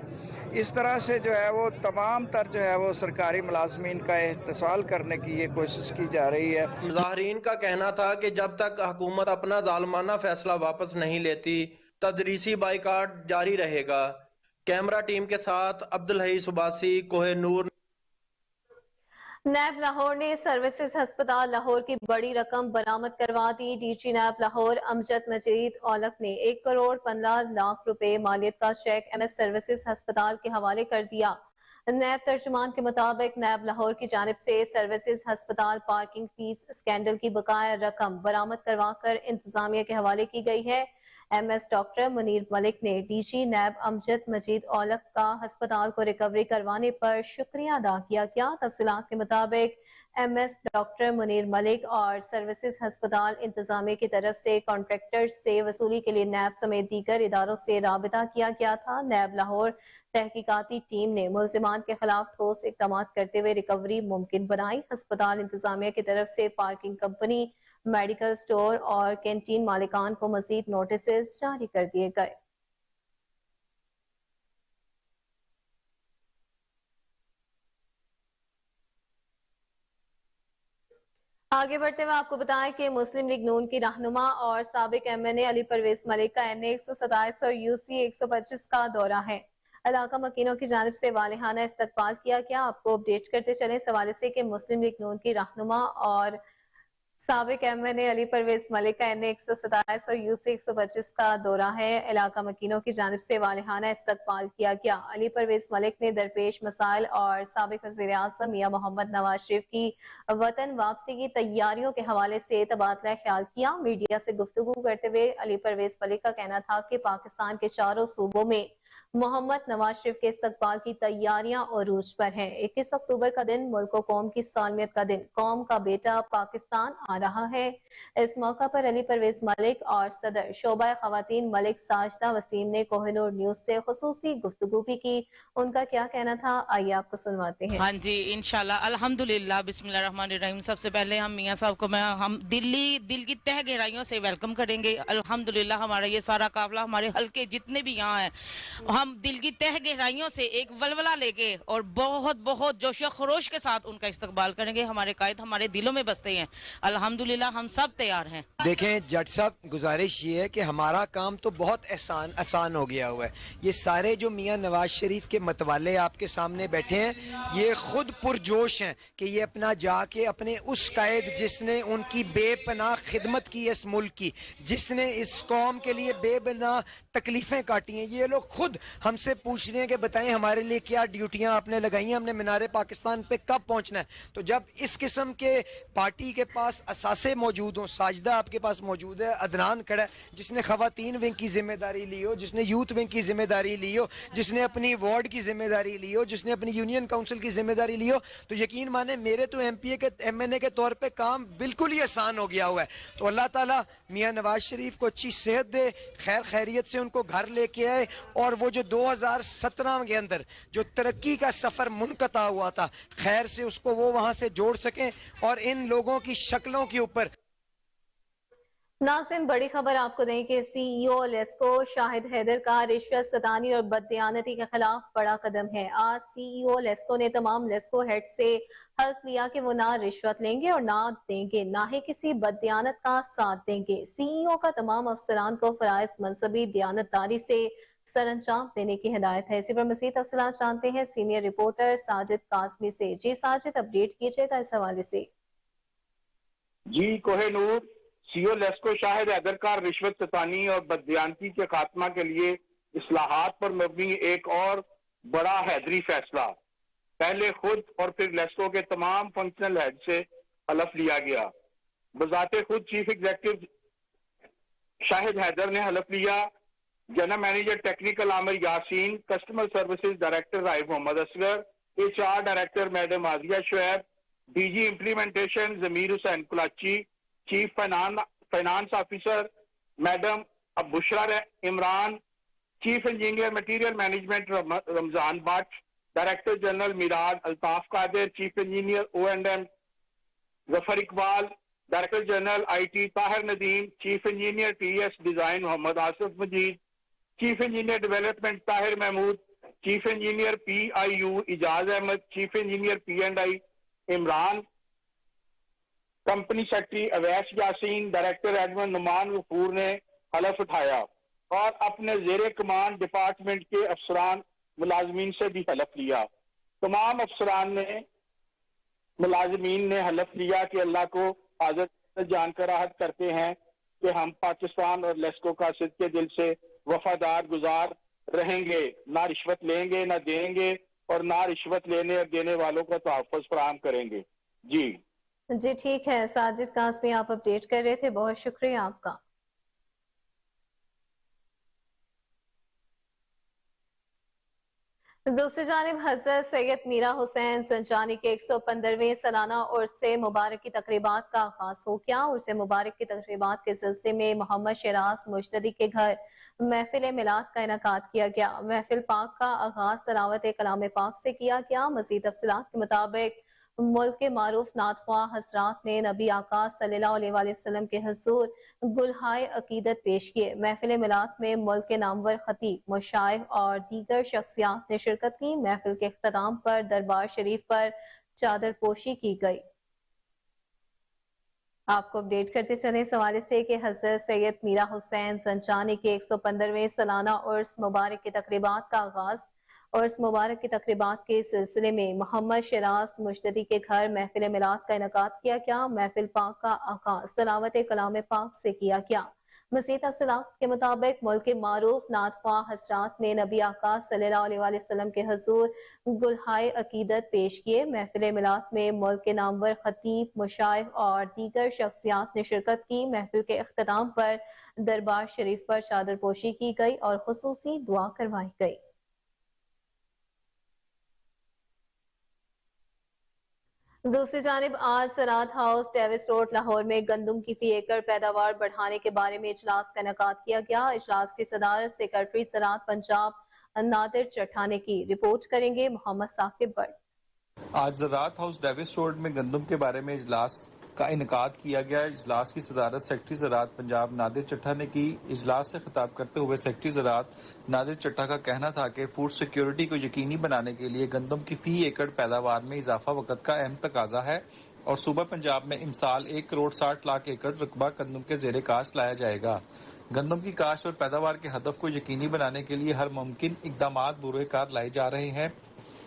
اس طرح سے جو ہے وہ تمام تر جو ہے وہ سرکاری ملازمین کا احتسال کرنے کی یہ کوشش کی جا رہی ہے. مظاہرین کا کہنا تھا کہ جب تک حکومت اپنا ظالمانہ فیصلہ واپس نہیں لیتی تدریسی بائیکاٹ جاری رہے گا. کیمرہ ٹیم کے ساتھ عبدالحی سباسی, کوہ نور. نیب لاہور نے سروسز ہسپتال لاہور کی بڑی رقم برآمد کروا دی. ڈی جی نیب لاہور امجد مجید اولک نے 1 کروڑ 15 لاکھ روپے مالیت کا چیک ایم ایس سروسز ہسپتال کے حوالے کر دیا. نیب ترجمان کے مطابق نیب لاہور کی جانب سے سروسز ہسپتال پارکنگ فیس اسکینڈل کی بقایا رقم برآمد کروا کر انتظامیہ کے حوالے کی گئی ہے. ایم ایس ڈاکٹر منیر ملک نے ڈی جی نیب امجد مجید اولک کا ہسپتال کو ریکوری کروانے پر شکریہ ادا کیا. تفصیلات کے مطابق ایم ایس ڈاکٹر منیر ملک اور سروسز ہسپتال انتظامیہ کی طرف سے کانٹریکٹر سے وصولی کے لیے نیب سمیت دیگر اداروں سے رابطہ کیا گیا تھا. نیب لاہور تحقیقاتی ٹیم نے ملزمان کے خلاف ٹھوس اقدامات کرتے ہوئے ریکوری ممکن بنائی. ہسپتال انتظامیہ کی طرف سے پارکنگ کمپنی, میڈیکل سٹور اور کینٹین مالکان کو مزید نوٹسز جاری کر دیے گئے. آگے بڑھتے ہوئے آپ کو بتائیں کہ مسلم لیگ نون کی رہنما اور سابق ایم این اے علی پرویز ملک کا این اے 127 اور یو سی 125 کا دورہ ہے. علاقہ مکینوں کی جانب سے والہانہ استقبال کیا گیا. آپ کو اپڈیٹ کرتے چلیں اس حوالے سے کہ مسلم لیگ نون کی رہنما اور سابق ایم این اے علی پرویز ملک کا این اے 127 اور یو سی 125 کا دورہ ہے. علاقہ مکینوں کی جانب سے والہانہ استقبال کیا گیا. علی پرویز ملک نے درپیش مسائل اور سابق وزیر اعظم میاں محمد نواز شریف کی وطن واپسی کی تیاریوں کے حوالے سے تبادلہ خیال کیا. میڈیا سے گفتگو کرتے ہوئے علی پرویز ملک کا کہنا تھا کہ پاکستان کے چاروں صوبوں میں محمد نواز شریف کے استقبال کی تیاریاں عروج پر ہیں. 21 اکتوبر کا دن ملک و قوم کی سالمیت کا دن, قوم کا بیٹا پاکستان آ رہا ہے. اس موقع پر علی پرویز ملک اور صدر شعبہ خواتین ملک ساجدہ وسیم نے کوہ نور نیوز سے خصوصی گفتگو بھی کی. ان کا کیا کہنا تھا آئیے آپ کو سنواتے ہیں. ہاں جی انشاءاللہ الحمدللہ بسم اللہ الرحمن الرحیم. سب سے پہلے ہم میاں صاحب کو ہم دل کی تہ گہرائیوں سے ویلکم کریں گے. الحمدللہ ہمارا یہ سارا قافلہ, ہمارے حلقے جتنے بھی یہاں ہیں, ہم دل کی تہ گہرائیوں سے ایک ولولہ لے کے اور بہت بہت جوش و خروش کے ساتھ ان کا استقبال کریں گے. ہمارے قائد ہمارے دلوں میں بستے ہیں. الحمدللہ ہم سب تیار ہیں. دیکھیں جج صاحب, گزارش یہ ہے کہ ہمارا کام تو بہت آسان ہو گیا ہوا ہے. یہ سارے جو میاں نواز شریف کے متوالے آپ کے سامنے بیٹھے ہیں یہ خود پرجوش ہیں کہ یہ اپنا جا کے اپنے اس قائد جس نے ان کی بے پناہ خدمت کی اس ملک کی, جس نے اس قوم کے لیے بے پناہ تکلیفیں کاٹی ہیں, یہ لوگ خود ہم سے پوچھ رہے ہیں کہ بتائیں ہمارے لیے کیا ڈیوٹیاں آپ نے لگائی ہیں, ہم نے مینار پاکستان پہ کب پہنچنا ہے. تو جب اس قسم کے پارٹی کے پاس اثاثے موجود ہوں, ساجدہ آپ کے پاس موجود ہے, عدنان کھڑا ہے جس نے خواتین ونگ کی ذمہ داری لی ہو, جس نے یوتھ ونگ کی ذمہ داری لی ہو, جس نے اپنی وارڈ کی ذمہ داری لی ہو, جس نے اپنی یونین کونسل کی ذمہ داری لی ہو, تو یقین مانیں میرے تو ایم این اے کے طور پہ کام بالکل ہی آسان ہو گیا ہوا ہے. تو اللہ تعالیٰ میاں نواز شریف کو اچھی صحت دے, خیر خیریت سے ان کو گھر لے کے آئے, اور وہ جو 2017 کے اندر جو ترقی کا سفر منقطع ہوا تھا خیر سے اس کو وہ وہاں سے جوڑ سکیں اور ان لوگوں کی شکلوں کے اوپر. ناظرین بڑی خبر آپ کو دیں کہ سی ای او لیسکو شاہد حیدر کا رشوت ستانی اور بددیانتی کے خلاف بڑا قدم ہے. آج سی ای او لیسکو نے تمام لیسکو ہیڈ سے حلف لیا کہ وہ نہ رشوت لیں گے اور نہ دیں گے, نہ ہی کسی بددیانت کا ساتھ دیں گے. سی ای او کا تمام افسران کو فرائض منصبی دیانتداری سے سر انجام دینے کی ہدایت ہے. اسی پر مزید تفصیلات جانتے ہیں سینئر رپورٹر ساجد قاسمی سے. جی ساجد, اپڈیٹ کیجئے گا اس حوالے سے. جی کوہ نور, سی او لیسکو شاہد حیدر کا رشوت ستانی اور بددیانتی کے خاتمہ کے لیے اصلاحات پر مبنی ایک اور بڑا حیدری فیصلہ. پہلے خود اور پھر لیسکو کے تمام فنکشنل ہیڈ سے हलफ लिया गया। बजाते खुद चीफ एग्जीक्यूटिव शाहिद हैदर ने हलफ लिया। General manager technical Aamir Yasin, customer services director राइब Mohammad Asghar, HR director madam Aziya Shoaib, DG implementation Zameer Hussain Kulachi, chief finance officer madam Bushra Imran, chief engineer material management Ramzan Bhatt, director general Miraj Altaf Qadir, chief engineer O&M Zafar Iqbal, director general IT Tahir Nadeem, chief engineer TS design Mohammad Asif Majeed, chief engineer development Tahir Mahmood, chief engineer PIU Ijaz Ahmad, chief engineer P&I Imran, company secretary Awais Yasin, director admin Noman Ghafoor ने हलफ उठाया और अपने जेर कमान department के अफसरान मुलाजमीन से भी हलफ लिया। तमाम अफसरान ने मुलाजमीन ने हलफ लिया कि अल्लाह को हाजिर जानकर आहद करते हैं कि हम पाकिस्तान और लेस्को का सिद्के दिल से वफादार गुजार रहेंगे, ना रिश्वत लेंगे ना देंगे, और ना रिश्वत लेने और देने वालों को तहफ़्फ़ुज़ फराहम करेंगे। जी ठीक है, साजिद कासमी आप अपडेट कर रहे थे, बहुत शुक्रिया आपका। दूसरी जानिब हजरत सैयद मीरा हुसैन संजानी के 115वें सालाना उर्से मुबारक की तकरीबात का आगाज हो गया। उर्से मुबारक की तकरीबात के सिलसिले में मोहम्मद शराज मुश्तदी के घर महफिल मिलाद का इनेकाद किया गया। महफिल पाक का आगाज तलावत कलाम पाक से किया गया। मजीद तफसीलात के मुताबिक मुल्क के मारूफ नातख्वा हजरात ने नबी आका सल्लल्लाहु अलैहि वसल्लम के हुजूर गुलहाय अकीदत पेश किए। महफिल मिलाद में मुल्क के नामवर खतीब, मुशाइख और दीगर शख्सियात ने शिरकत की। महफिल के इख्तिताम पर दरबार शरीफ पर चादर पोशी की गई। आपको अपडेट करते चले इस हवाले से कि हजरत सैयद मीरा हुसैन संजानी के 115वें सालाना उर्स मुबारक की तकरीबात का आगाज उर्स मुबारक की तकरीबात के सिलसिले में मोहम्मद शराज मुश्तदी के घर महफिल मिलाद का इनेकाद किया गया। महफिल पाक का आगाज तलावत कलाम पाक से किया गया। मज़ीद तफसीलात के मुताबिक मुल्क के मारूफ नातख्वा हजरात ने नबी आका सल्लल्लाहु अलैहि वसल्लम के हुजूर गुलहाय अकीदत पेश किए। महफिल मिलाद में मुल्क के नामवर खतीब, मुशाइख और दीगर शख्सियात ने शिरकत की। महफिल के इख्तिताम पर दरबार शरीफ पर चादर पोशी की गई और खुसूसी दुआ करवाई गई। दूसरी जानिब आज ज़राअत हाउस डेविस रोड लाहौर में गंदम की फी एकड़ पैदावार बढ़ाने के बारे में इजलास का इनेकाद किया गया। इजलास की सदारत सेक्रेटरी ज़राअत पंजाब नादिर चट्टा ने की। रिपोर्ट करेंगे मोहम्मद साकिब बट। आज ज़राअत हाउस डेविस रोड में गंदम के बारे में इजलास का इनेकाद किया गया। इजलास की सदारत सेक्रेटरी ज़राअत पंजाब नादिर चट्टा ने की। इजलास से खिताब करते हुए सेक्रेटरी ज़राअत नादिर चट्टा का कहना था कि फूड सिक्योरिटी को यकीनी बनाने के लिए गंदम की फी एकड़ पैदावार में इजाफा वक्त का अहम तकाजा है और सूबा पंजाब में इमसाल 1 करोड़ 60 लाख एकड़ रकबा गंदम के ज़ेरे काश्त लाया जाएगा। गंदम की काश्त और पैदावार के हदफ को यकीनी बनाने के लिए हर मुमकिन इकदामात बुरे-कार लाए जा रहे हैं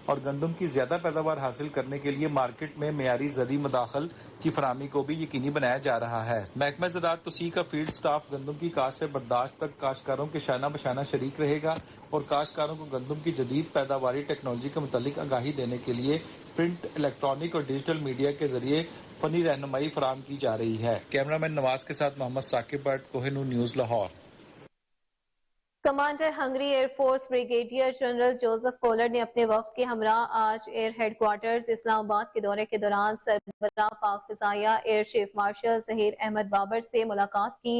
और गंदम की ज्यादा पैदावार हासिल करने के लिए मार्केट में मेयारी ज़री मदाखल की फराहमी को भी यकीनी बनाया जा रहा है। महकमा ज़राअत तुसी का फील्ड स्टाफ गंदम की काश्त से बर्दाश्त तक काश्तकारों के शाना बशाना शरीक रहेगा और काश्तकारों को गंदम की जदीद पैदावारी टेक्नोलॉजी के मुतालिक आगाही देने के लिए प्रिंट, इलेक्ट्रॉनिक और डिजिटल मीडिया के जरिए फनी रहनुमाई फराहम की जा रही है। कैमरामैन नवाज के साथ Mohammad Saqib Butt, Kohinoor news Lahore. Commander Hungary air force brigadier general Joseph Koller ने अपने वफ्द के हमरा आज एयर हेडक्वार्टर्स इस्लामाबाद के दौरे के दौरान सरबराह पाक फिजाइया air chief marshal Zaheer Ahmad Babar से मुलाकात की।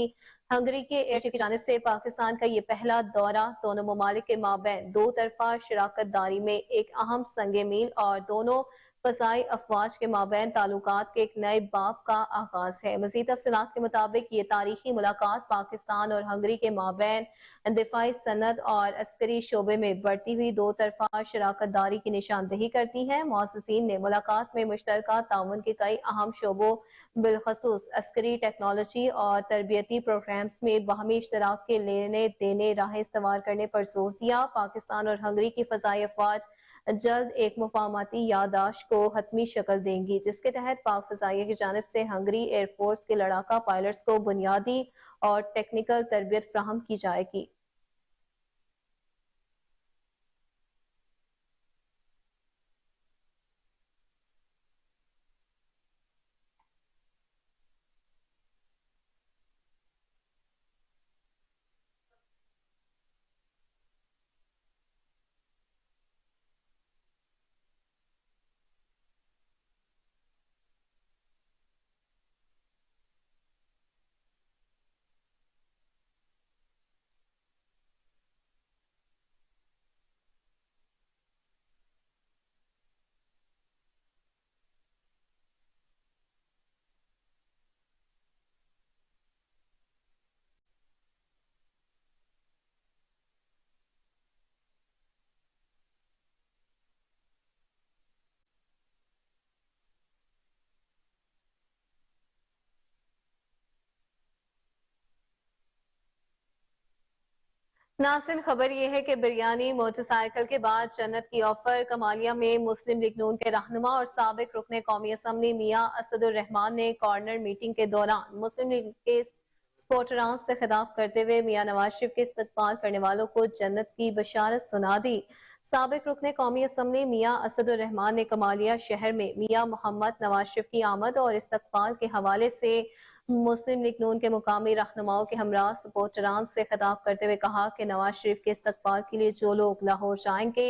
हंगरी के एयर चीफ की जानिब से पाकिस्तान का ये पहला दौरा दोनों ममालिक के माबैन दो तरफा शराकत दारी में एक अहम संगे मील और दोनों फजाई अफवाज के माबैन ताल्लुकात के एक नए बाब का आगाज है। मजीद तफसीलात के मुताबिक ये तारीखी मुलाकात पाकिस्तान और हंगरी के माबैन दिफाई सनद और अस्करी शोबे में बढ़ती हुई दो तरफा शराकत दारी की निशानदेही करती है। मुअस्सिसीन ने मुलाकात में मुश्तरका ताउन के कई अहम शोबों बिलखसूस अस्करी टेक्नोलॉजी और तरबियती प्रोग्राम्स में बाहमी इश्तराक के लेने देने राह इस्तेमाल करने पर जोर दिया। पाकिस्तान और हंगरी की फजाई अफवाज जल्द एक मुफाहमती यादाश्त को हतमी शक्ल देंगी जिसके तहत पाक फजाइया की जानिब से हंगरी एयरफोर्स के लड़ाका पायलट्स को बुनियादी और टेक्निकल तरबियत फ्राहम की जाएगी। नासिन खबर ये है कि बिरयानी मोटरसाइकिल के बाद जन्नत की ऑफर। कमालिया में मुस्लिम लीग नून के रहनुमा और साबिक रुकने कौमी असम्बली मियां असदुर रहमान ने कॉर्नर मीटिंग के दौरान मुस्लिम लीग के स्पोर्टरान से खिताब करते हुए मियां नवाज शरीफ के इस्तकबाल करने वालों को जन्नत की बशारत सुना दी। साबिक रुकने कौमी असम्बली मियां असदुर रहमान ने कमालिया शहर में मियां मोहम्मद नवाज शरीफ की आमद और इस्तकबाल के हवाले से मुस्लिम लीग नून के मुकामी रहनुमाओं के हमरा सपोर्टरान से खिताब करते हुए कहा कि नवाज शरीफ के इस्तकबाल के लिए जो लोग लाहौर जाएंगे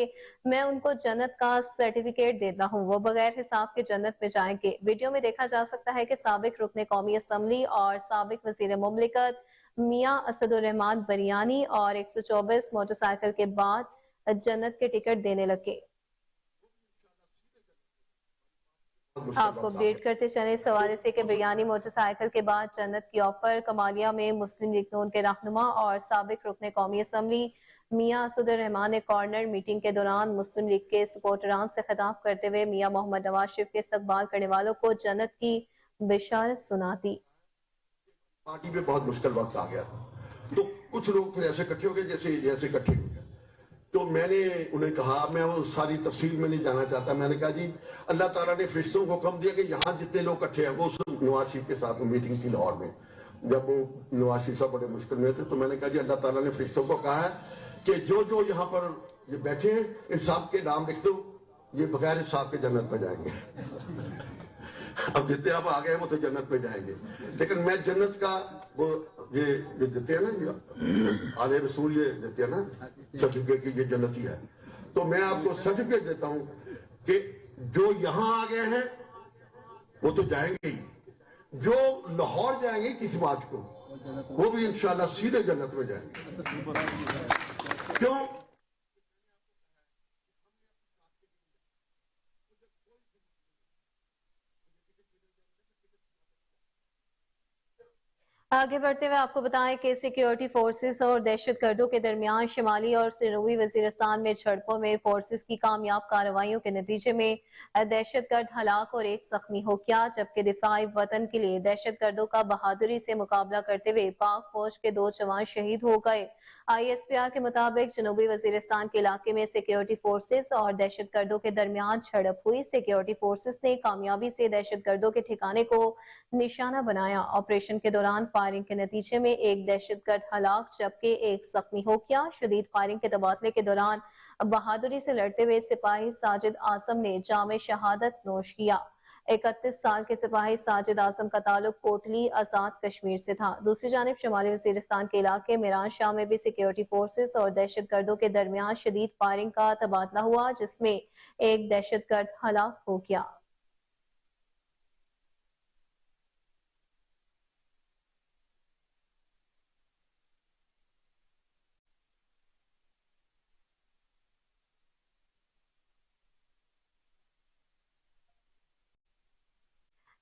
मैं उनको जन्नत का सर्टिफिकेट देता हूँ, वो बगैर हिसाब के जन्नत में जाएंगे। वीडियो में देखा जा सकता है कि साबिक रुकने कौमी असम्बली और साबिक वजीर मुमलिकत मियां असदुर रहमान बिरयानी और 124 मोटरसाइकिल के बाद जन्नत के टिकट देने लगे। आपको अपडेट करते चले इस हवाले से कि बिरयानी मोटरसाइकिल के बाद जन्नत की ऑफर। कमालिया में मुस्लिम लीग नून के रहनुमा और साबिक रुकने कौमी असम्बली मियां असदुर रहमान ने कॉर्नर मीटिंग के दौरान मुस्लिम लीग के सपोर्टरान से खिताब करते हुए मियां मोहम्मद नवाज शरीफ के इस्तकबाल करने वालों को जन्नत की बिशारत सुना दी। पार्टी में बहुत मुश्किल वक्त आ गया था, तो कुछ लोग फिर ऐसे इकट्ठे हो गए जैसे इकट्ठे हो गए। तो मैंने उन्हें कहा, मैं वो सारी तफसील में नहीं जाना चाहता, मैंने कहा जी अल्लाह ताला ने फरिश्तों को हुक्म दिया कि यहाँ जितने लोग इकट्ठे हैं, वो नवाज शरीफ के साथ मीटिंग थी लाहौर में, जब वो नवाज शरीफ साहब बड़े मुश्किल में थे, तो मैंने कहा जी अल्लाह ताला ने फरिश्तों को कहा है कि जो जो यहाँ पर ये बैठे हैं इन सब के नाम लिख दो, ये बगैर हिसाब के जन्नत में जाएंगे। अब जितने आप आ गए वो तो जन्नत में जाएंगे, लेकिन मैं जन्नत का वो ये देते हैं ना, आले रसूल ये देते हैं ना सर्टिफिकेट की, ये जन्नती है, तो मैं आपको सर्टिफिकेट देता हूं कि जो यहां आ गए हैं वो तो जाएंगे ही, जो लाहौर जाएंगे किसी बात को, वो भी इंशाल्लाह सीधे जन्नत में जाएंगे। क्यों? आगे बढ़ते हुए आपको बताएं कि सिक्योरिटी फोर्सेस और दहशतगर्दों के दरमियान शिमाली और जनूबी वजीरिस्तान में झड़पों में फोर्सेस की कामयाब कार्रवाइयों के नतीजे में दहशतगर्द हलाक और एक जख्मी हो गया, जबकि दिफाई वतन के लिए दहशतगर्दों का बहादुरी से मुकाबला करते हुए पाक फौज के 2 जवान शहीद हो गए। ISPR के मुताबिक जनूबी वजीरिस्तान के इलाके में सिक्योरिटी फोर्सेस और दहशतगर्दों के दरमियान झड़प हुई। सिक्योरिटी फोर्सेस ने कामयाबी से दहशतगर्दों के ठिकाने को निशाना बनाया। ऑपरेशन के दौरान फायरिंग के नतीजे में एक दहशतगर्द हलाक जबकि एक जख्मी हो गया। शदीद फायरिंग के तबादले के दौरान बहादुरी से लड़ते हुए सिपाही साजिद आजम ने जामे शहादत नोश किया। 31 साल के सिपाही साजिद आजम का ताल्लुक कोटली आजाद कश्मीर से था। दूसरी जानिब शुमाली वजीरिस्तान के इलाके मिरान शाह में भी सिक्योरिटी फोर्सेस और दहशतगर्दों के दरमियान शदीद फायरिंग का तबादला हुआ, जिसमें एक दहशतगर्द हलाक हो गया।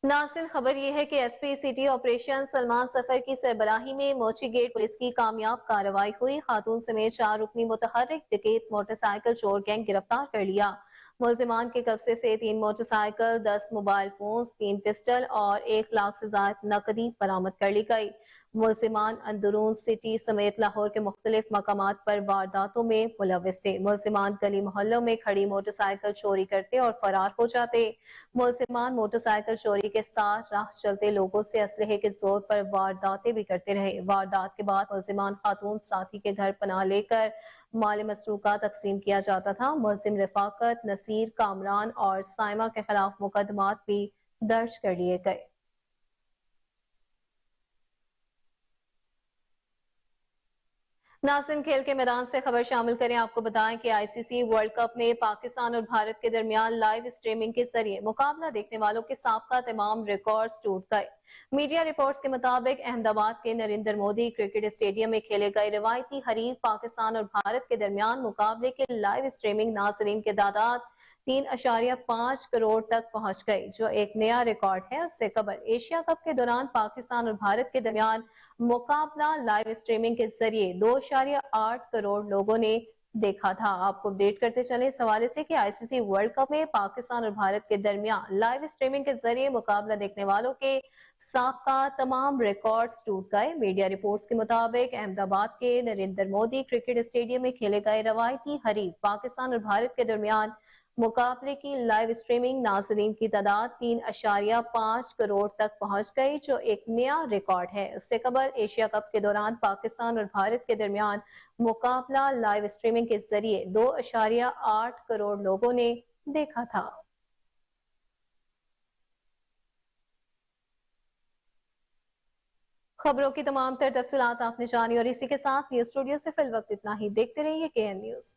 नासिन खबर यह है कि SP सिटी ऑपरेशन सलमान सफर की सरबराही में मोची गेट पुलिस की कामयाब कार्रवाई हुई। खातून समेत 4 रुकनी मुतहर्रिक डकैत मोटरसाइकिल चोर गैंग गिरफ्तार कर लिया। मुलजिमान के कब्जे से 3 मोटरसाइकिल, 10 मोबाइल फोन, 3 पिस्टल और 1 लाख से ज्यादा नकदी बरामद कर ली गई। मुलजिमान अंदरून सिटी समेत लाहौर के मुख्तलिफ मकामात पर वारदातों में मुलविस थे। मुलजिमान गली मोहल्लों में खड़ी मोटरसाइकिल चोरी करते और फरार हो जाते। मुलजिमान मोटरसाइकिल चोरी के साथ राह चलते लोगों से असलहे के जोर पर वारदातें भी करते रहे। वारदात के बाद मुलजिमान खातून साथी के घर पनाह लेकर माल मसरूका तकसीम किया जाता था। मुलजिम रफाकत, नसीर, कामरान और साइमा के खिलाफ मुकदमात भी दर्ज कर लिए गए। नासिन खेल के मैदान से खबर शामिल करें। आपको बताएं कि ICC वर्ल्ड कप में पाकिस्तान और भारत के दरमियान लाइव स्ट्रीमिंग के जरिए मुकाबला देखने वालों के साबका तमाम रिकॉर्ड्स टूट गए। मीडिया रिपोर्ट्स के मुताबिक अहमदाबाद के नरेंद्र मोदी क्रिकेट स्टेडियम में खेले गए रिवायती हरीफ पाकिस्तान और भारत के दरमियान मुकाबले के लाइव स्ट्रीमिंग नाजरीन के तादाद 3.5 करोड़ तक पहुंच गई, जो एक नया रिकॉर्ड है। उससे कबल एशिया कप के दौरान पाकिस्तान और भारत के दरमियान मुकाबला लाइव स्ट्रीमिंग के जरिए 2.8 करोड़ लोगों ने देखा था। आपको अपडेट करते चले इस हवाले से कि आईसीसी वर्ल्ड कप में पाकिस्तान और भारत के दरमियान लाइव स्ट्रीमिंग के जरिए मुकाबला देखने वालों के साबका तमाम रिकॉर्ड्स टूट गए। मीडिया रिपोर्ट्स के मुताबिक अहमदाबाद के नरेंद्र मोदी क्रिकेट स्टेडियम में खेले गए रवायती हरीफ पाकिस्तान और भारत के दरमियान मुकाबले की लाइव स्ट्रीमिंग नाजरीन की तादाद 3.5 करोड़ तक पहुंच गई, जो एक नया रिकॉर्ड है। उससे कबल एशिया कप के दौरान पाकिस्तान और भारत के दरमियान मुकाबला लाइव स्ट्रीमिंग के जरिए 2.8 करोड़ लोगों ने देखा था। खबरों की तमाम तर तफसीलात आपने जानी और इसी के साथ न्यूज स्टूडियो से फिल वक्त इतना ही। देखते रहिए KN न्यूज।